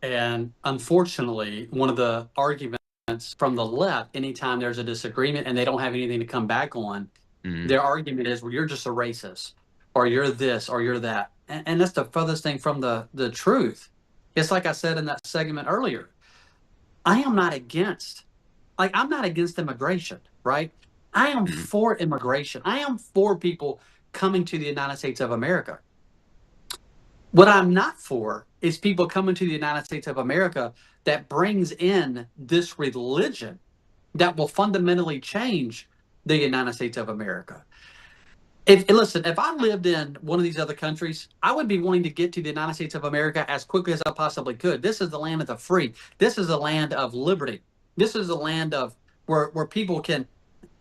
And unfortunately, one of the arguments from the left, anytime there's a disagreement and they don't have anything to come back on, their argument is, well, you're just a racist, or you're this, or you're that. And that's the furthest thing from the truth. It's like I said in that segment earlier. I'm not against immigration, right? I am for immigration. I am for people coming to the United States of America. What I'm not for is people coming to the United States of America that brings in this religion that will fundamentally change the United States of America. If I lived in one of these other countries, I would be wanting to get to the United States of America as quickly as I possibly could. This is the land of the free. This is the land of liberty. This is the land of where people can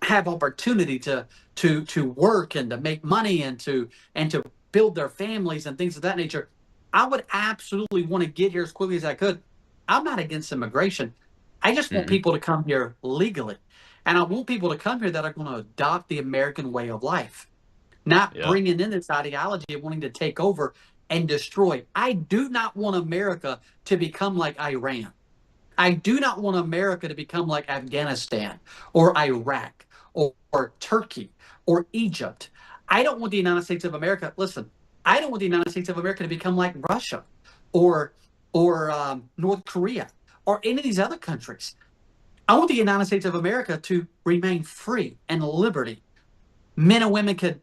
have opportunity to work and to make money and to build their families and things of that nature. I would absolutely want to get here as quickly as I could. I'm not against immigration. I just want people to come here legally. And I want people to come here that are going to adopt the American way of life, not bringing in this ideology of wanting to take over and destroy. I do not want America to become like Iran. I do not want America to become like Afghanistan or Iraq or Turkey or Egypt. I don't want the United States of America. Listen, I don't want the United States of America to become like Russia or North Korea or any of these other countries. I want the United States of America to remain free and liberty. Men and women can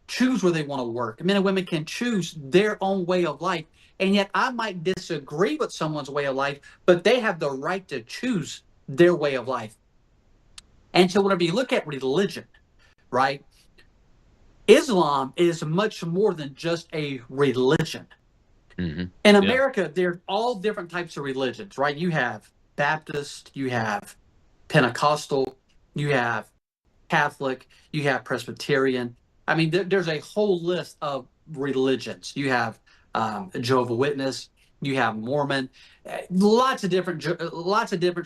choose where they want to work. Men and women can choose their own way of life. And yet I might disagree with someone's way of life, but they have the right to choose their way of life. And so whenever you look at religion, right, Islam is much more than just a religion. Mm-hmm. In America, there's all different types of religions, right? You have Baptist, you have Pentecostal, you have Catholic, you have Presbyterian. I mean, there's a whole list of religions. You have Jehovah Witness, you have Mormon, lots of different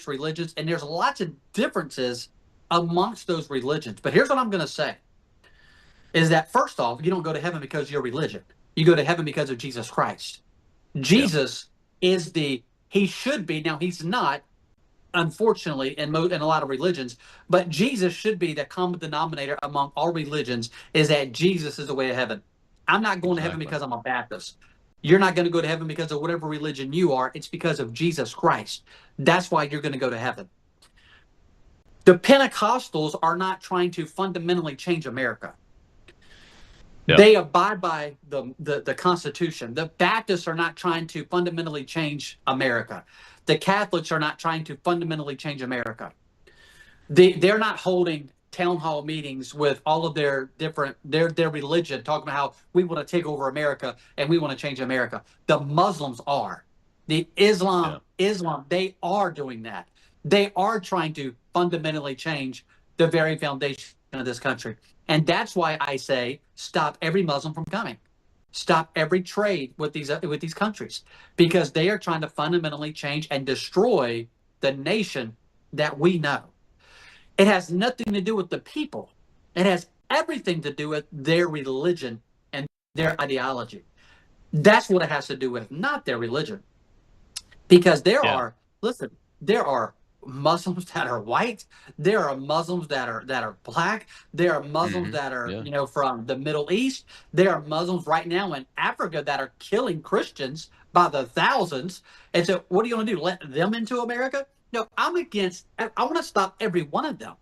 religions, and there's lots of differences amongst those religions. But here's what I'm going to say: is that first off, you don't go to heaven because of your religion. You go to heaven because of Jesus Christ. Jesus is he should be. Now, he's not, unfortunately, in a lot of religions, but Jesus should be the common denominator among all religions, is that Jesus is the way to heaven. I'm not going to heaven because I'm a Baptist. You're not going to go to heaven because of whatever religion you are. It's because of Jesus Christ. That's why you're going to go to heaven. The Pentecostals are not trying to fundamentally change America. Yep. They abide by the Constitution. The Baptists are not trying to fundamentally change America. The Catholics are not trying to fundamentally change America. They're not holding town hall meetings with all of their different their religion, talking about how we want to take over America and we want to change America. The Muslims are. The Islam, they are doing that. They are trying to fundamentally change the very foundation of this country. And that's why I say stop every Muslim from coming. Stop every trade with these countries, because they are trying to fundamentally change and destroy the nation that we know. It has nothing to do with the people. It has everything to do with their religion and their ideology. That's what it has to do with, not their religion. Because there are Muslims that are white. There are Muslims that are black. There are Muslims that are from the Middle East. There are Muslims right now in Africa that are killing Christians by the thousands. And so, what are you going to do? Let them into America? No, I'm against. I want to stop every one of them.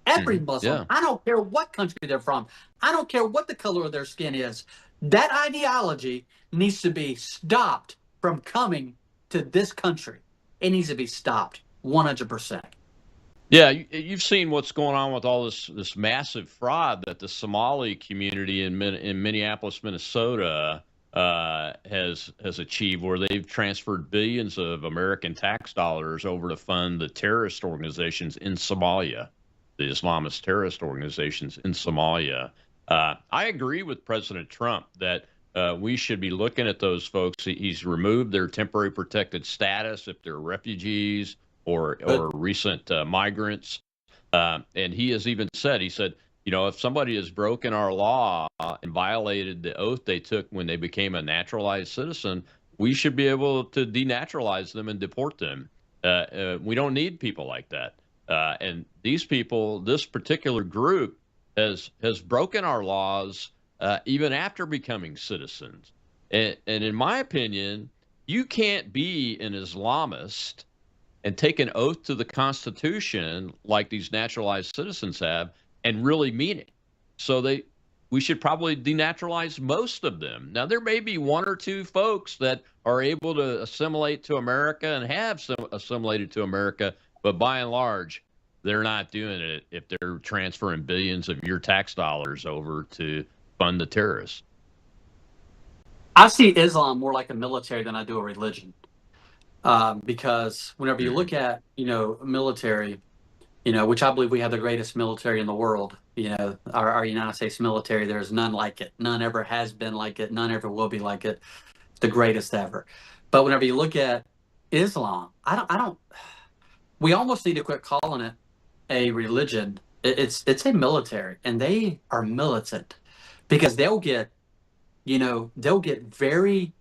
Every Muslim. I don't care what country they're from. I don't care what the color of their skin is. That ideology needs to be stopped from coming to this country. It needs to be stopped 100%. Yeah, you've seen what's going on with all this massive fraud that the Somali community in Minneapolis, Minnesota has achieved, where they've transferred billions of American tax dollars over to fund the terrorist organizations in Somalia, the Islamist terrorist organizations in Somalia. I agree with President Trump that we should be looking at those folks. He's removed their temporary protected status if they're refugees or recent migrants. And he has even said, if somebody has broken our law and violated the oath they took when they became a naturalized citizen, we should be able to denaturalize them and deport them. We don't need people like that. And these people, this particular group, has broken our laws even after becoming citizens. And in my opinion, you can't be an Islamist and take an oath to the Constitution like these naturalized citizens have and really mean it. So we should probably denaturalize most of them. Now, there may be one or two folks that are able to assimilate to America and have assimilated to America, but by and large, they're not doing it if they're transferring billions of your tax dollars over to fund the terrorists. I see Islam more like a military than I do a religion. Because whenever you look at, military, which I believe we have the greatest military in the world, our United States military, there's none like it. None ever has been like it. None ever will be like it. The greatest ever. But whenever you look at Islam, we almost need to quit calling it a religion. It's a military, and they are militant, because they'll get very,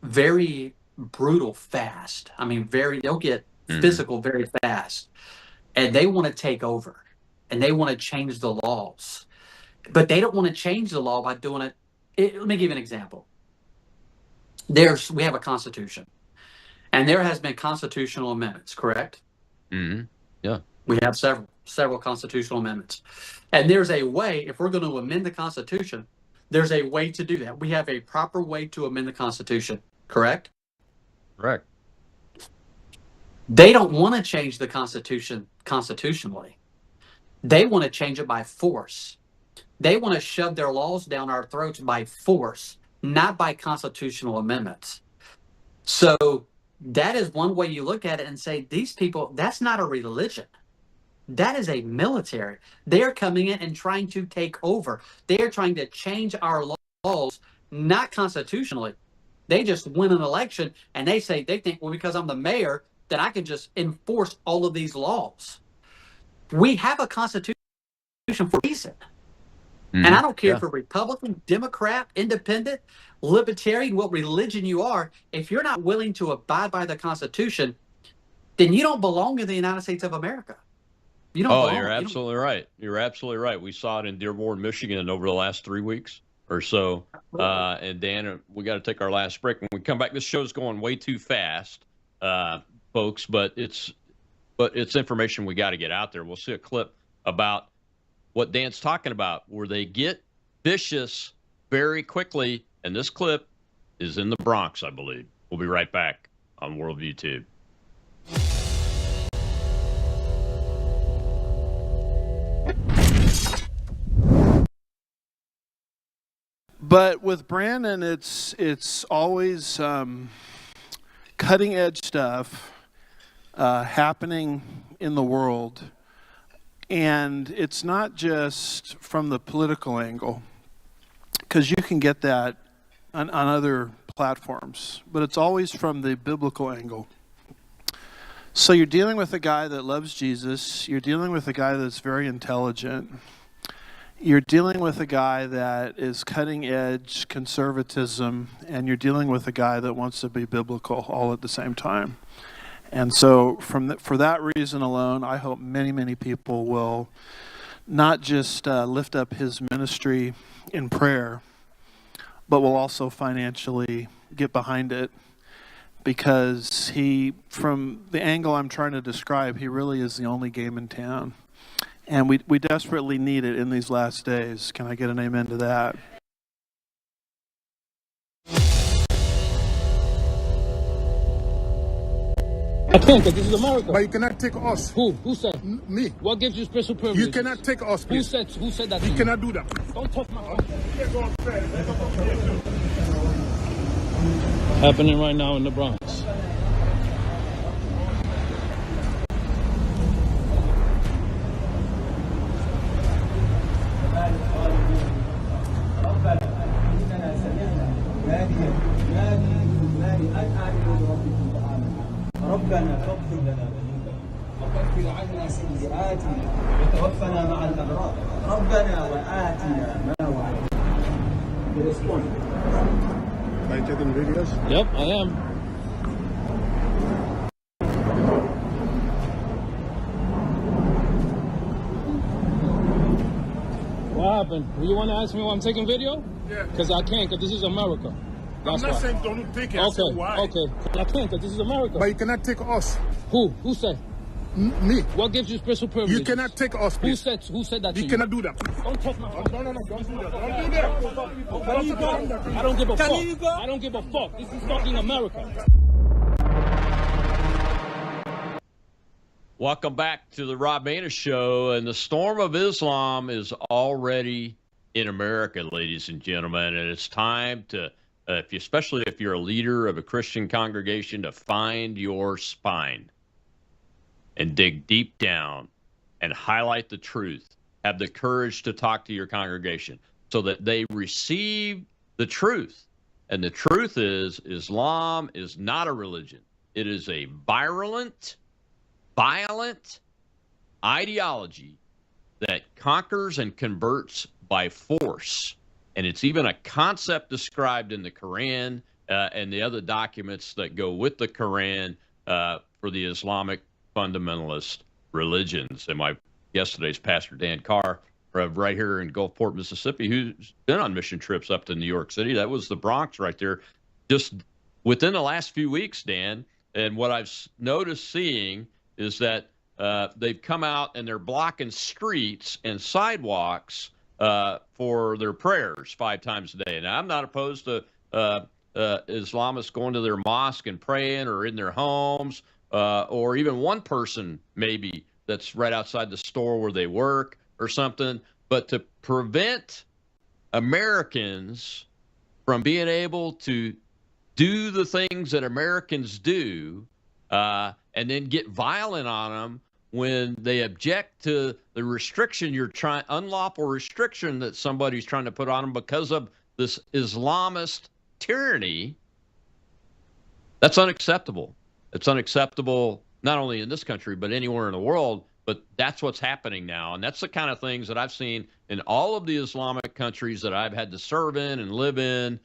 very brutal fast. I mean, they'll get physical very fast, and they want to take over, and they want to change the laws. But they don't want to change the law by doing it. Let me give you an example. We have a constitution, and there has been constitutional amendments, correct? Mm-hmm. Yeah. We have several constitutional amendments. And there's a way, if we're going to amend the Constitution, there's a way to do that. We have a proper way to amend the Constitution, correct? Correct. They don't want to change the Constitution constitutionally. They want to change it by force. They want to shove their laws down our throats by force, not by constitutional amendments. So that is one way you look at it and say, these people, that's not a religion. That is a military. They're coming in and trying to take over. They're trying to change our laws, not constitutionally. They just win an election and they think, well, because I'm the mayor, that I can just enforce all of these laws. We have a constitution for a reason. And I don't care if you're Republican, Democrat, Independent, Libertarian, what religion you are. If you're not willing to abide by the Constitution, then you don't belong in the United States of America. You don't belong. You're absolutely right. You're absolutely right. We saw it in Dearborn, Michigan over the last 3 weeks or so. And Dan, we got to take our last break. When we come back, this show's going way too fast, folks, but it's information we got to get out there. We'll see a clip about what Dan's talking about, where they get vicious very quickly. And this clip is in the Bronx, I believe. We'll be right back on Worldview Tube. But with Brandon, it's always cutting edge stuff happening in the world, and it's not just from the political angle, because you can get that on other platforms, but it's always from the biblical angle. So you're dealing with a guy that loves Jesus. You're dealing with a guy that's very intelligent. You're dealing with a guy that is cutting edge conservatism, and you're dealing with a guy that wants to be biblical all at the same time. And so for that reason alone, I hope many, many people will not just lift up his ministry in prayer, but will also financially get behind it, because from the angle I'm trying to describe, he really is the only game in town. And we desperately need it in these last days. Can I get an amen to that? I can't, because this is America. But you cannot take us. Who? Who said? Me. What gives you special privilege? You cannot take us, please. Who said that? You cannot do that. Don't touch my house. Happening right now in the Bronx. ربنا فاغفر لنا ذنوبنا وكفر عنا سيئاتنا وتوفنا مع الابرار ربنا واتنا ما وعدتنا. Are you taking videos? Yep, I am. What happened? You want to ask me why I'm taking video? Yeah. Because I can't, because this is America. That's I'm not why. saying don't take it. Okay, why? okay. I can't, because this is America. But you cannot take us. Who? Who said? Me. What gives you special privilege? You cannot take us, please. Who said that to you? You cannot do that. Don't touch my house. No, don't do that. Don't do that. Can you go? I don't give a fuck. You go? I don't give a fuck. This is fucking America. Welcome back to the Rob Maness Show. And the storm of Islam is already in America, ladies and gentlemen. And it's time to, especially if you're a leader of a Christian congregation, to find your spine and dig deep down and highlight the truth. Have the courage to talk to your congregation so that they receive the truth. And the truth is, Islam is not a religion. It is a violent ideology that conquers and converts by force. And it's even a concept described in the Quran and the other documents that go with the Quran for the Islamic fundamentalist religions. And my guest today is Pastor Dan Carr right here in Gulfport, Mississippi, who's been on mission trips up to New York City. That was the Bronx right there. Just within the last few weeks, Dan, and what I've noticed seeing is that they've come out and they're blocking streets and sidewalks for their prayers 5 times a day. Now, I'm not opposed to Islamists going to their mosque and praying, or in their homes, or even one person maybe that's right outside the store where they work or something. But to prevent Americans from being able to do the things that Americans do, and then get violent on them when they object to the restriction unlawful restriction that somebody's trying to put on them because of this Islamist tyranny, that's unacceptable. It's unacceptable not only in this country, but anywhere in the world. But that's what's happening now. And that's the kind of things that I've seen in all of the Islamic countries that I've had to serve in and live in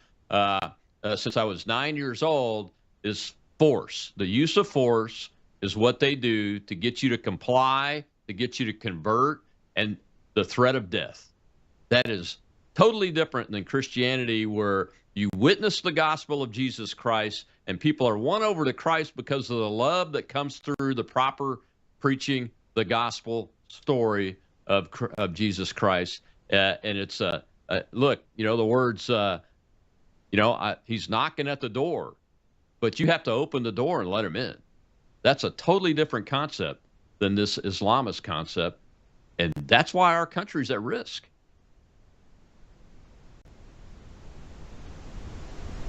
since I was 9 years old, is force. The use of force is what they do to get you to comply, to get you to convert, and the threat of death. That is totally different than Christianity, where you witness the gospel of Jesus Christ and people are won over to Christ because of the love that comes through the proper preaching the gospel story of Jesus Christ. And it's look, the words, he's knocking at the door, but you have to open the door and let him in. That's a totally different concept than this Islamist concept. And that's why our country's at risk.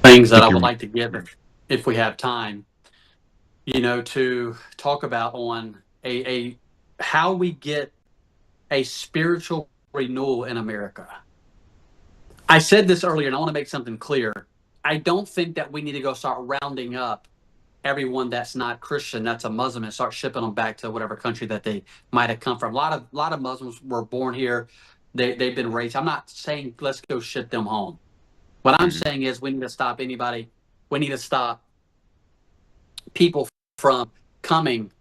Things that I would like to give, if we have time, to talk about on how we get a spiritual renewal in America. I said this earlier, and I want to make something clear. I don't think that we need to go start rounding up everyone that's not Christian, that's a Muslim, and start shipping them back to whatever country that they might have come from. A lot of Muslims were born here. They've been raised. I'm not saying let's go ship them home. What I'm saying is we need to stop people from coming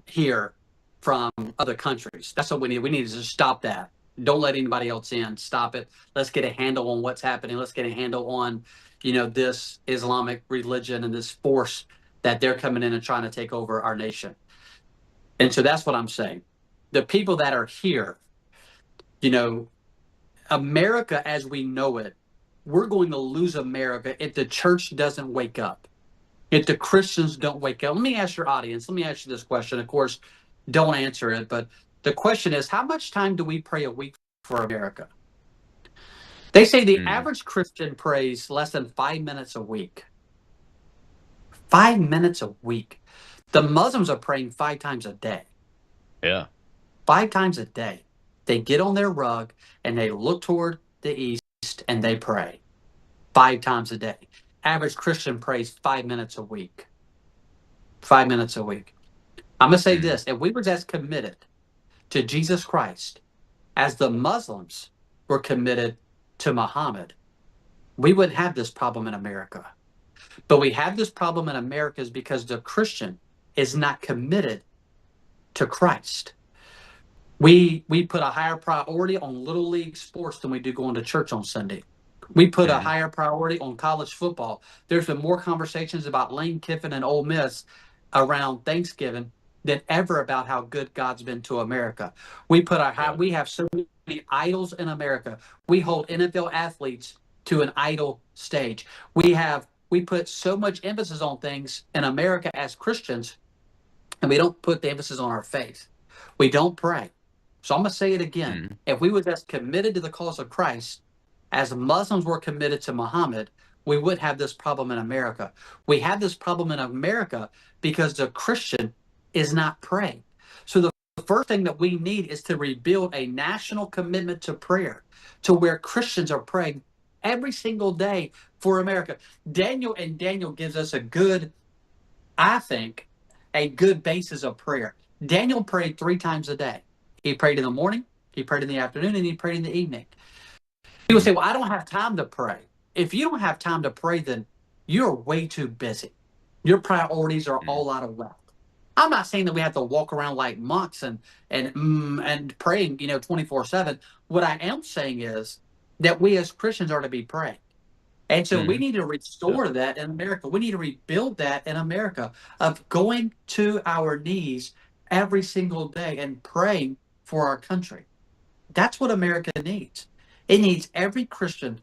here from other countries. That's what we need. We need to just stop that. Don't let anybody else in. Stop it. Let's get a handle on what's happening. Let's get a handle on, this Islamic religion and this force that they're coming in and trying to take over our nation. And so that's what I'm saying. The people that are here, America as we know it, we're going to lose America if the church doesn't wake up, if the Christians don't wake up. Let me ask your audience, let me ask you this question. Of course, don't answer it, but the question is, how much time do we pray a week for America? They say the average Christian prays less than 5 minutes a week. 5 minutes a week. The Muslims are praying 5 times a day. Yeah. 5 times a day. They get on their rug and they look toward the east and they pray 5 times a day. Average Christian prays 5 minutes a week. 5 minutes a week. I'm going to say this. If we were as committed to Jesus Christ as the Muslims were committed to Muhammad, we wouldn't have this problem in America. But we have this problem in America is because the Christian is not committed to Christ. We put a higher priority on Little League sports than we do going to church on Sunday. We put a higher priority on college football. There's been more conversations about Lane Kiffin and Ole Miss around Thanksgiving than ever about how good God's been to America. We have so many idols in America. We hold NFL athletes to an idol stage. We put so much emphasis on things in America as Christians, and we don't put the emphasis on our faith. We don't pray. So I'm going to say it again. If we were as committed to the cause of Christ as Muslims were committed to Muhammad, we would have this problem in America. We have this problem in America because the Christian is not praying. So the first thing that we need is to rebuild a national commitment to prayer, to where Christians are praying every single day for America. Daniel gives us a good basis of prayer. Daniel prayed 3 times a day. He prayed in the morning, he prayed in the afternoon, and he prayed in the evening. People say, well, I don't have time to pray. If you don't have time to pray, then you're way too busy. Your priorities are all out of whack. I'm not saying that we have to walk around like monks and praying, 24/7. What I am saying is that we as Christians are to be praying. And so we need to restore that in America. We need to rebuild that in America of going to our knees every single day and praying for our country. That's what America needs. It needs every Christian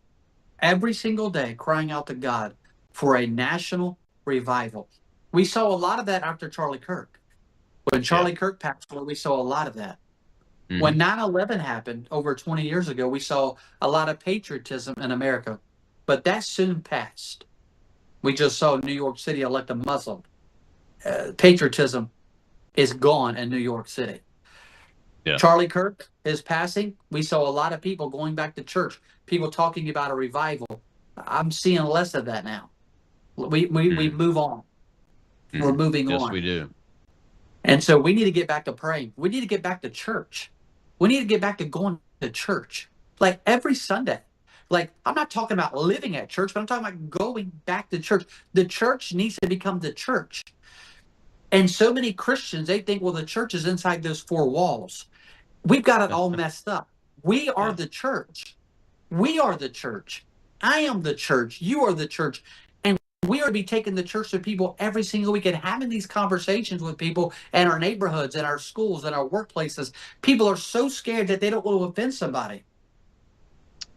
every single day crying out to God for a national revival. We saw a lot of that after Charlie Kirk. When Charlie Kirk passed away, we saw a lot of that. When 9/11 happened over 20 years ago, we saw a lot of patriotism in America. But that soon passed. We just saw New York City elect a Muslim. Patriotism is gone in New York City. Yeah. Charlie Kirk is passing. We saw a lot of people going back to church, people talking about a revival. I'm seeing less of that now. We move on. We're moving on. Yes, we do. And so we need to get back to praying. We need to get back to church. We need to get back to going to church like every Sunday. Like, I'm not talking about living at church, but I'm talking about going back to church. The church needs to become the church. And so many Christians, they think, well, the church is inside those four walls. We've got it all messed up. We are the church. We are the church. I am the church. You are the church. And we are to be taking the church to people every single week and having these conversations with people in our neighborhoods, in our schools, in our workplaces. People are so scared that they don't want to offend somebody.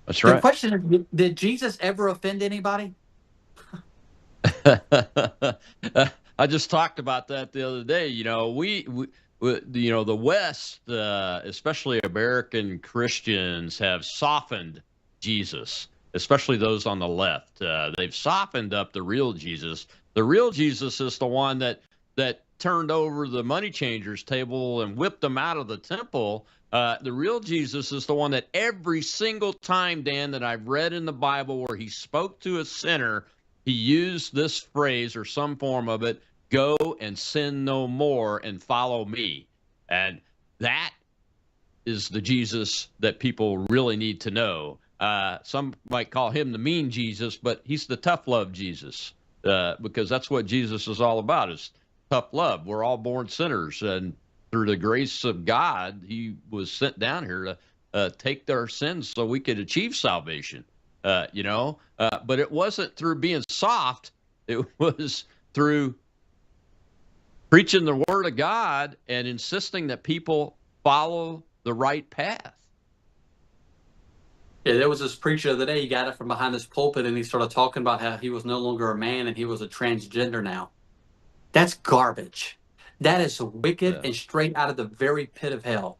That's right. The question is, did Jesus ever offend anybody? I just talked about that the other day. The West, especially American Christians, have softened Jesus, especially those on the left. They've softened up the real Jesus. The real Jesus is the one that turned over the money changers' table and whipped them out of the temple. The real Jesus is the one that every single time, Dan, that I've read in the Bible where he spoke to a sinner, he used this phrase or some form of it: go and sin no more and follow me. And that is the Jesus that people really need to know. Some might call him the mean Jesus, but he's the tough love Jesus, because that's what Jesus is all about, is tough love. We're all born sinners, and through the grace of God, he was sent down here to take their sins so we could achieve salvation. But it wasn't through being soft. It was through preaching the word of God and insisting that people follow the right path. Yeah, there was this preacher the other day, he got it from behind his pulpit and he started talking about how he was no longer a man and he was a transgender now. That's garbage. That is wicked and straight out of the very pit of hell.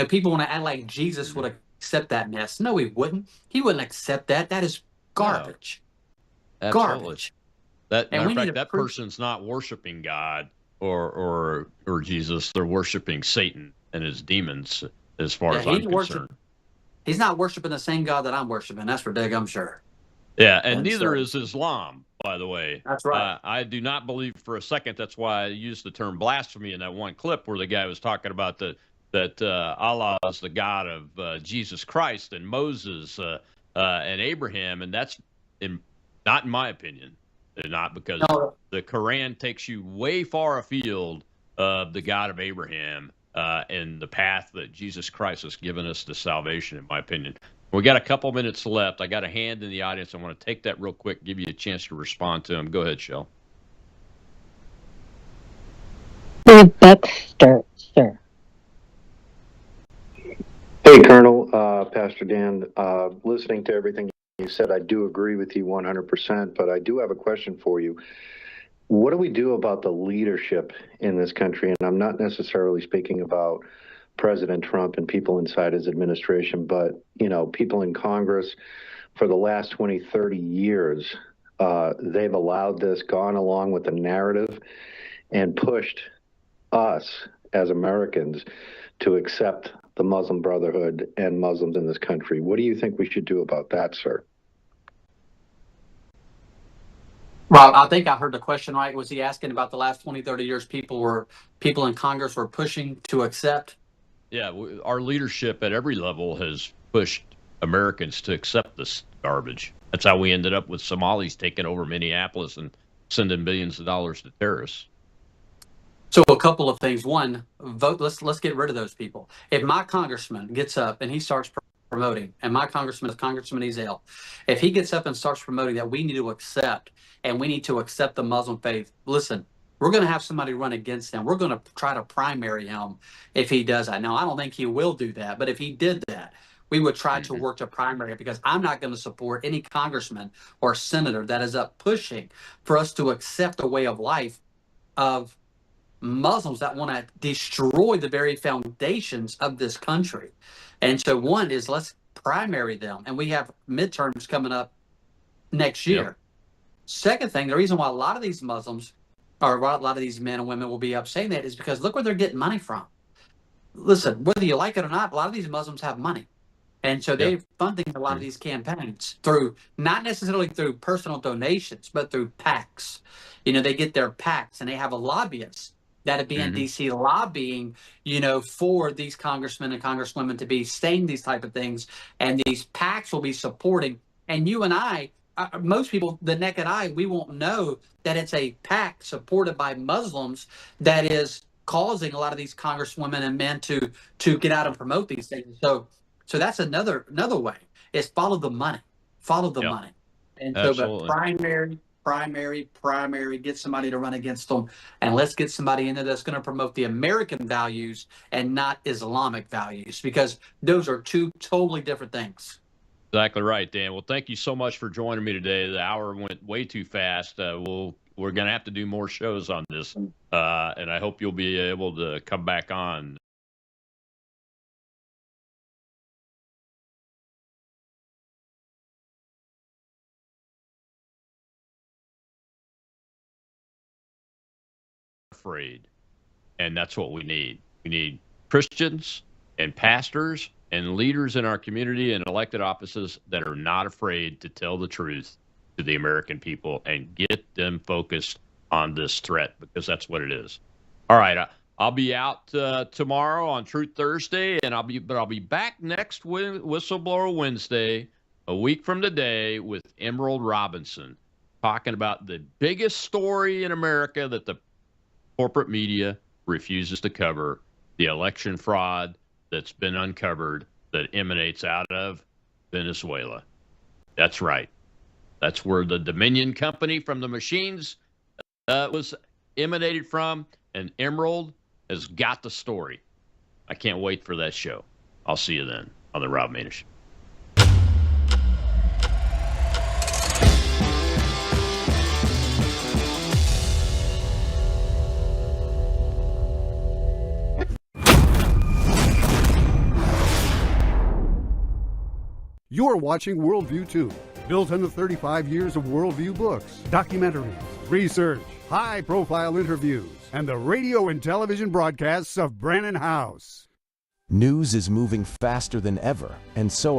People want to act like Jesus would accept that mess. No, he wouldn't. He wouldn't accept that. That is garbage. No, absolutely. Garbage. Matter of fact, that person's not worshiping God or Jesus. They're worshiping Satan and his demons, as far as I'm concerned. He's not worshiping the same God that I'm worshiping. That's for I'm sure. Yeah, and neither is Islam, by the way. That's right. I do not believe for a second. That's why I used the term blasphemy in that one clip where the guy was talking about that Allah is the God of Jesus Christ and Moses and Abraham, and that's not in my opinion. Not because the Quran takes you way far afield of the God of Abraham and the path that Jesus Christ has given us to salvation, in my opinion. We got a couple minutes left. I got a hand in the audience. I want to take that real quick, give you a chance to respond to him. Go ahead, Shell. Buckster, sir. Hey, Colonel, Pastor Dan, listening to everything you said, I do agree with you 100%, but I do have a question for you. What do we do about the leadership in this country? And I'm not necessarily speaking about President Trump and people inside his administration, but, people in Congress for the last 20, 30 years, they've allowed this, gone along with the narrative, and pushed us as Americans to accept the Muslim Brotherhood and Muslims in this country. What do you think we should do about that, sir? Rob, I think I heard the question right. Was he asking about the last 20, 30 years people in Congress were pushing to accept? Yeah, our leadership at every level has pushed Americans to accept this garbage. That's how we ended up with Somalis taking over Minneapolis and sending billions of dollars to terrorists. So a couple of things. One, vote. Let's get rid of those people. If my congressman gets up and he starts promoting, and my congressman is Congressman Ezell, if he gets up and starts promoting that we need to accept the Muslim faith, listen, we're going to have somebody run against him. We're going to try to primary him if he does that. Now, I don't think he will do that, but if he did that, we would try to work to primary, because I'm not going to support any congressman or senator that is up pushing for us to accept a way of life of Muslims that want to destroy the very foundations of this country. And so one is, let's primary them. And we have midterms coming up next year. Yep. Second thing, the reason why a lot of these Muslims, or a lot of these men and women, will be up saying that is because look where they're getting money from. Listen, whether you like it or not, a lot of these Muslims have money. And so they're funding a lot of these campaigns through, not necessarily through personal donations, but through PACs. You know, they get their PACs and they have a lobbyist that'd be in D.C. lobbying, you know, for these congressmen and congresswomen to be saying these type of things. And these PACs will be supporting. And you and I, most people, the naked eye, we won't know that it's a PAC supported by Muslims that is causing a lot of these congresswomen and men to get out and promote these things. So that's another way is follow the money, money. And so, but primary, get somebody to run against them, and let's get somebody in there that's going to promote the American values and not Islamic values, because those are two totally different things. Exactly right, Dan. Well, thank you so much for joining me today. The hour went way too fast. We're going to have to do more shows on this, and I hope you'll be able to come back on. Afraid, and that's what we need. We need Christians and pastors and leaders in our community and elected offices that are not afraid to tell the truth to the American people and get them focused on this threat, because that's what it is. All right, I'll be out tomorrow on Truth Thursday, and I'll be back next Whistleblower Wednesday, a week from today, with Emerald Robinson, talking about the biggest story in America that the corporate media refuses to cover, the election fraud that's been uncovered that emanates out of Venezuela. That's right. That's where the Dominion company from the machines was emanated from, and Emerald has got the story. I can't wait for that show. I'll see you then on the Rob Maness Show. You're watching Worldview 2, built on the 35 years of Worldview books, documentaries, research, high-profile interviews, and the radio and television broadcasts of Brannon House. News is moving faster than ever, and so